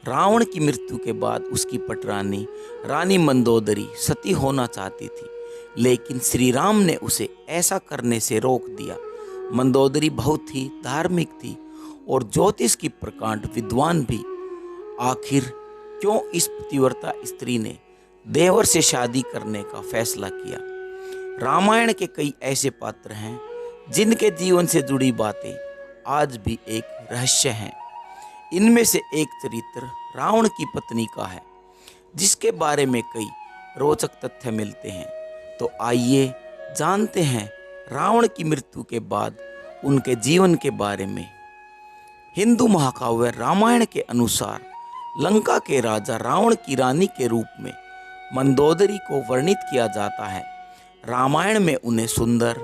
रावण की मृत्यु के बाद उसकी पटरानी रानी मंदोदरी सती होना चाहती थी, लेकिन श्री राम ने उसे ऐसा करने से रोक दिया। मंदोदरी बहुत ही धार्मिक थी और ज्योतिष की प्रकांड विद्वान भी। आखिर क्यों इस पतिव्रता स्त्री ने देवर से शादी करने का फैसला किया? रामायण के कई ऐसे पात्र हैं जिनके जीवन से जुड़ी बातें आज भी एक रहस्य हैं। इनमें से एक चरित्र रावण की पत्नी का है, जिसके बारे में कई रोचक तथ्य मिलते हैं। तो आइए जानते हैं रावण की मृत्यु के बाद उनके जीवन के बारे में। हिंदू महाकाव्य रामायण के अनुसार लंका के राजा रावण की रानी के रूप में मंदोदरी को वर्णित किया जाता है। रामायण में उन्हें सुंदर,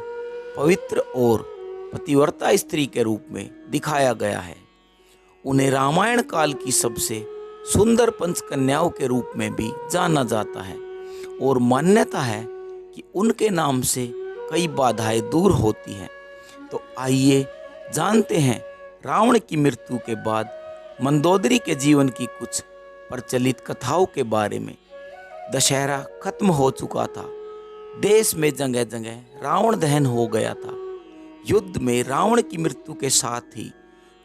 पवित्र और पतिव्रता स्त्री के रूप में दिखाया गया है। उन्हें रामायण काल की सबसे सुंदर पंचकन्याओं के रूप में भी जाना जाता है और मान्यता है कि उनके नाम से कई बाधाएं दूर होती हैं। तो आइए जानते हैं रावण की मृत्यु के बाद मंदोदरी के जीवन की कुछ प्रचलित कथाओं के बारे में। दशहरा खत्म हो चुका था। देश में जगह जगह रावण दहन हो गया था। युद्ध में रावण की मृत्यु के साथ ही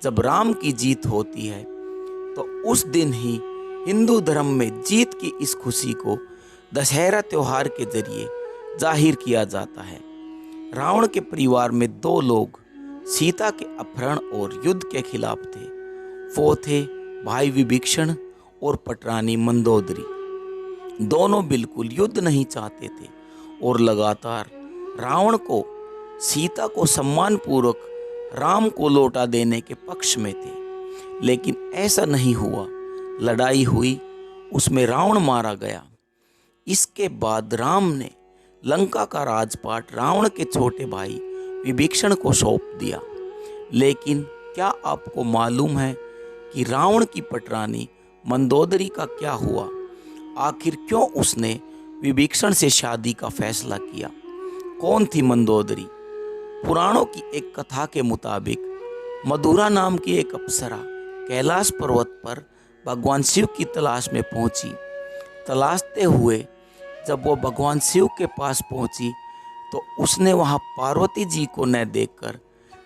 जब राम की जीत होती है, तो उस दिन ही हिंदू धर्म में जीत की इस खुशी को दशहरा त्योहार के जरिए जाहिर किया जाता है। रावण के परिवार में दो लोग सीता के अपहरण और युद्ध के खिलाफ थे। वो थे भाई विभीषण और पटरानी मंदोदरी। दोनों बिल्कुल युद्ध नहीं चाहते थे और लगातार रावण को सीता को सम्मानपूर्वक राम को लौटा देने के पक्ष में थे, लेकिन ऐसा नहीं हुआ। लड़ाई हुई, उसमें रावण मारा गया। इसके बाद राम ने लंका का राजपाट रावण के छोटे भाई विभीषण को सौंप दिया। लेकिन क्या आपको मालूम है कि रावण की पटरानी मंदोदरी का क्या हुआ? आखिर क्यों उसने विभीषण से शादी का फैसला किया? कौन थी मंदोदरी? पुराणों की एक कथा के मुताबिक मधुरा नाम की एक अप्सरा कैलाश पर्वत पर भगवान शिव की तलाश में पहुंची। तलाशते हुए जब वो भगवान शिव के पास पहुंची, तो उसने वहां पार्वती जी को न देखकर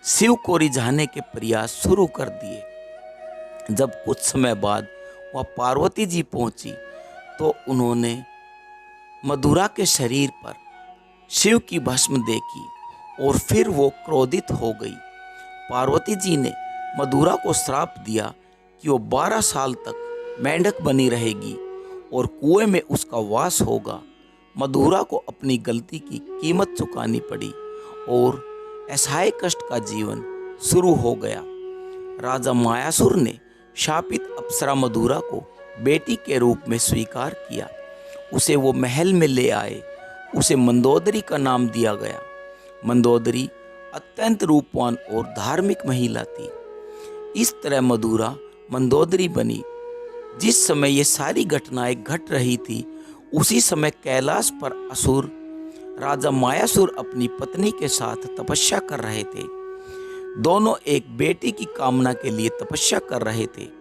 शिव को रिझाने के प्रयास शुरू कर दिए। जब कुछ समय बाद वह पार्वती जी पहुंची, तो उन्होंने मधुरा के शरीर पर शिव की भस्म देखी और फिर वो क्रोधित हो गई। पार्वती जी ने मधुरा को श्राप दिया कि वो 12 साल तक मेंढक बनी रहेगी और कुएं में उसका वास होगा। मधुरा को अपनी गलती की कीमत चुकानी पड़ी और असहाय कष्ट का जीवन शुरू हो गया। राजा मायासुर ने शापित अप्सरा मधुरा को बेटी के रूप में स्वीकार किया। उसे वो महल में ले आए। उसे मंदोदरी का नाम दिया गया। मंदोदरी अत्यंत रूपवान और धार्मिक महिला थी। इस तरह मधुरा मंदोदरी बनी। जिस समय ये सारी घटनाएं घट रही थी, उसी समय कैलाश पर असुर राजा मायासुर अपनी पत्नी के साथ तपस्या कर रहे थे। दोनों एक बेटी की कामना के लिए तपस्या कर रहे थे।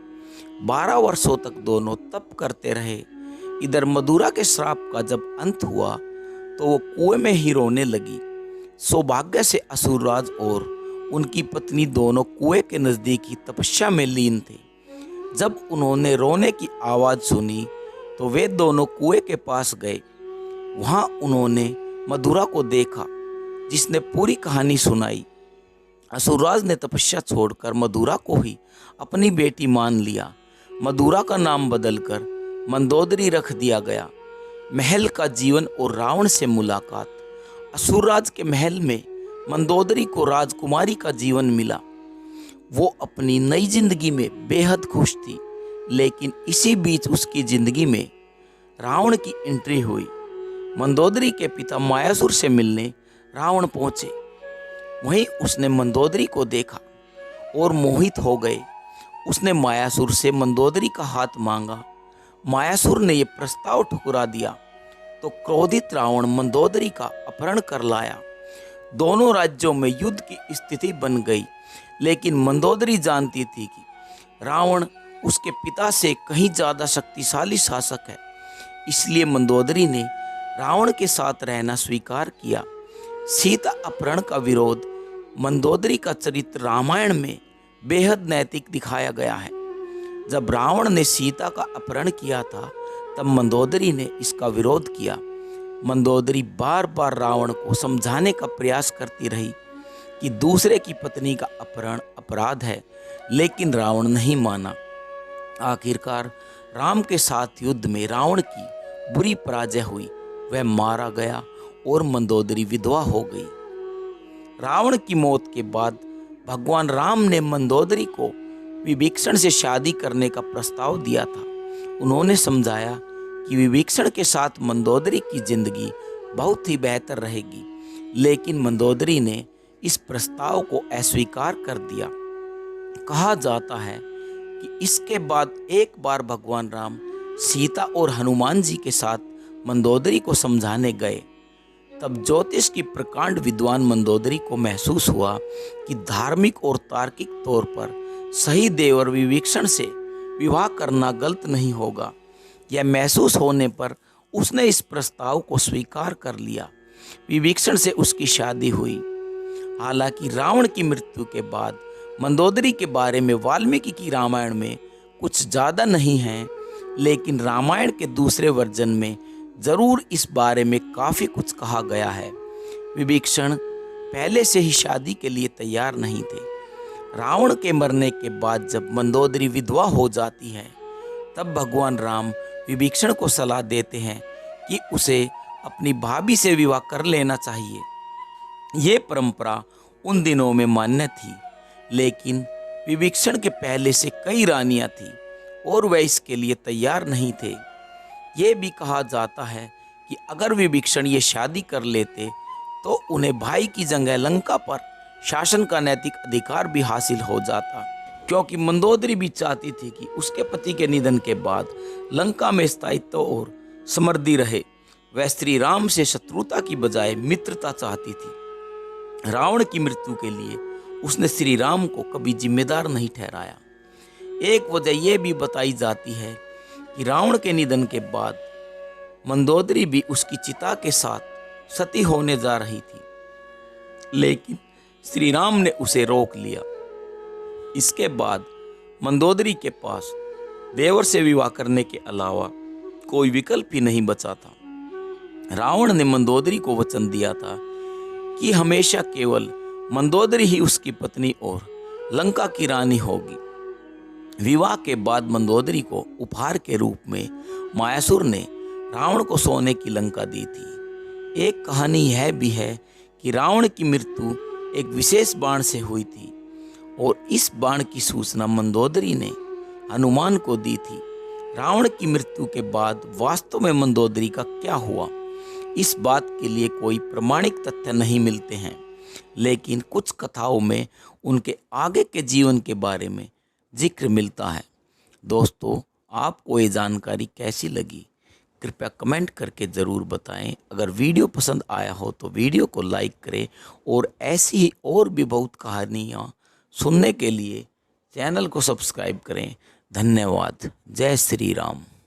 12 वर्षों तक दोनों तप करते रहे। इधर मधुरा के श्राप का जब अंत हुआ, तो वो कुएं में ही रोने लगी। सौभाग्य से असुरराज और उनकी पत्नी दोनों कुएं के नजदीक ही तपस्या में लीन थे। जब उन्होंने रोने की आवाज सुनी, तो वे दोनों कुएं के पास गए। वहां उन्होंने मधुरा को देखा, जिसने पूरी कहानी सुनाई। असुरराज ने तपस्या छोड़कर मधुरा को ही अपनी बेटी मान लिया। मधुरा का नाम बदलकर मंदोदरी रख दिया गया। महल का जीवन और रावण से मुलाकात। असुरराज के महल में मंदोदरी को राजकुमारी का जीवन मिला। वो अपनी नई जिंदगी में बेहद खुश थी, लेकिन इसी बीच उसकी जिंदगी में रावण की एंट्री हुई। मंदोदरी के पिता मायासुर से मिलने रावण पहुंचे। वहीं उसने मंदोदरी को देखा और मोहित हो गए। उसने मायासुर से मंदोदरी का हाथ मांगा। मायासुर ने यह प्रस्ताव ठुकरा दिया, तो क्रोधित रावण मंदोदरी का अपहरण कर लाया। दोनों राज्यों में युद्ध की स्थिति बन गई, लेकिन मंदोदरी जानती थी कि रावण उसके पिता से कहीं ज़्यादा शक्तिशाली शासक है। इसलिए मंदोदरी ने रावण के साथ रहना स्वीकार किया। सीता अपहरण का विरोध। मंदोदरी का चरित्र रामायण में बेहद नैतिक दिखाया गया है। जब रावण ने सीता का अपहरण किया था तब मंदोदरी ने इसका विरोध किया। मंदोदरी बार बार रावण को समझाने का प्रयास करती रही कि दूसरे की पत्नी का अपहरण अपराध है, लेकिन रावण नहीं माना। आखिरकार राम के साथ युद्ध में रावण की बुरी पराजय हुई। वह मारा गया और मंदोदरी विधवा हो गई। रावण की मौत के बाद भगवान राम ने मंदोदरी को विभीषण से शादी करने का प्रस्ताव दिया था। उन्होंने समझाया कि विभीषण के साथ मंदोदरी की जिंदगी बहुत ही बेहतर रहेगी, लेकिन मंदोदरी ने इस प्रस्ताव को अस्वीकार कर दिया। कहा जाता है कि इसके बाद एक बार भगवान राम सीता और हनुमान जी के साथ मंदोदरी को समझाने गए। तब ज्योतिष की प्रकांड विद्वान मंदोदरी को महसूस हुआ कि धार्मिक और तार्किक तौर पर सही देवर विभीषण से विवाह करना गलत नहीं होगा। यह महसूस होने पर उसने इस प्रस्ताव को स्वीकार कर लिया। विभीषण से उसकी शादी हुई। हालांकि रावण की मृत्यु के बाद मंदोदरी के बारे में वाल्मीकि की रामायण में कुछ ज़्यादा नहीं है, लेकिन रामायण के दूसरे वर्जन में जरूर इस बारे में काफ़ी कुछ कहा गया है। विभीषण पहले से ही शादी के लिए तैयार नहीं थे। रावण के मरने के बाद जब मंदोदरी विधवा हो जाती है तब भगवान राम विभीषण को सलाह देते हैं कि उसे अपनी भाभी से विवाह कर लेना चाहिए। ये परंपरा उन दिनों में मान्य थी, लेकिन विभीषण के पहले से कई रानियां थीं और वह इसके लिए तैयार नहीं थे। ये भी कहा जाता है कि अगर विभीषण ये शादी कर लेते तो उन्हें भाई की जगह लंका पर शासन का नैतिक अधिकार भी हासिल हो जाता, क्योंकि मंदोदरी भी चाहती थी कि उसके पति के निधन के बाद लंका में स्थायित्व और समृद्धि रहे। वह श्री राम से शत्रुता की बजाय मित्रता चाहती थी। रावण की मृत्यु के लिए उसने श्री राम को कभी जिम्मेदार नहीं ठहराया। एक वजह यह भी बताई जाती है कि रावण के निधन के बाद मंदोदरी भी उसकी चिता के साथ सती होने जा रही थी, लेकिन श्री राम ने उसे रोक लिया। इसके बाद मंदोदरी के पास देवर से विवाह करने के अलावा कोई विकल्प ही नहीं बचा था। रावण ने मंदोदरी को वचन दिया था कि हमेशा केवल मंदोदरी ही उसकी पत्नी और लंका की रानी होगी। विवाह के बाद मंदोदरी को उपहार के रूप में मायासुर ने रावण को सोने की लंका दी थी। एक कहानी यह भी है कि रावण की मृत्यु एक विशेष बाण से हुई थी और इस बाण की सूचना मंदोदरी ने हनुमान को दी थी। रावण की मृत्यु के बाद वास्तव में मंदोदरी का क्या हुआ, इस बात के लिए कोई प्रमाणिक तथ्य नहीं मिलते हैं, लेकिन कुछ कथाओं में उनके आगे के जीवन के बारे में जिक्र मिलता है। दोस्तों, आपको ये जानकारी कैसी लगी कृपया कमेंट करके ज़रूर बताएं। अगर वीडियो पसंद आया हो तो वीडियो को लाइक करें और ऐसी ही और भी बहुत कहानियाँ सुनने के लिए चैनल को सब्सक्राइब करें। धन्यवाद। जय श्री राम।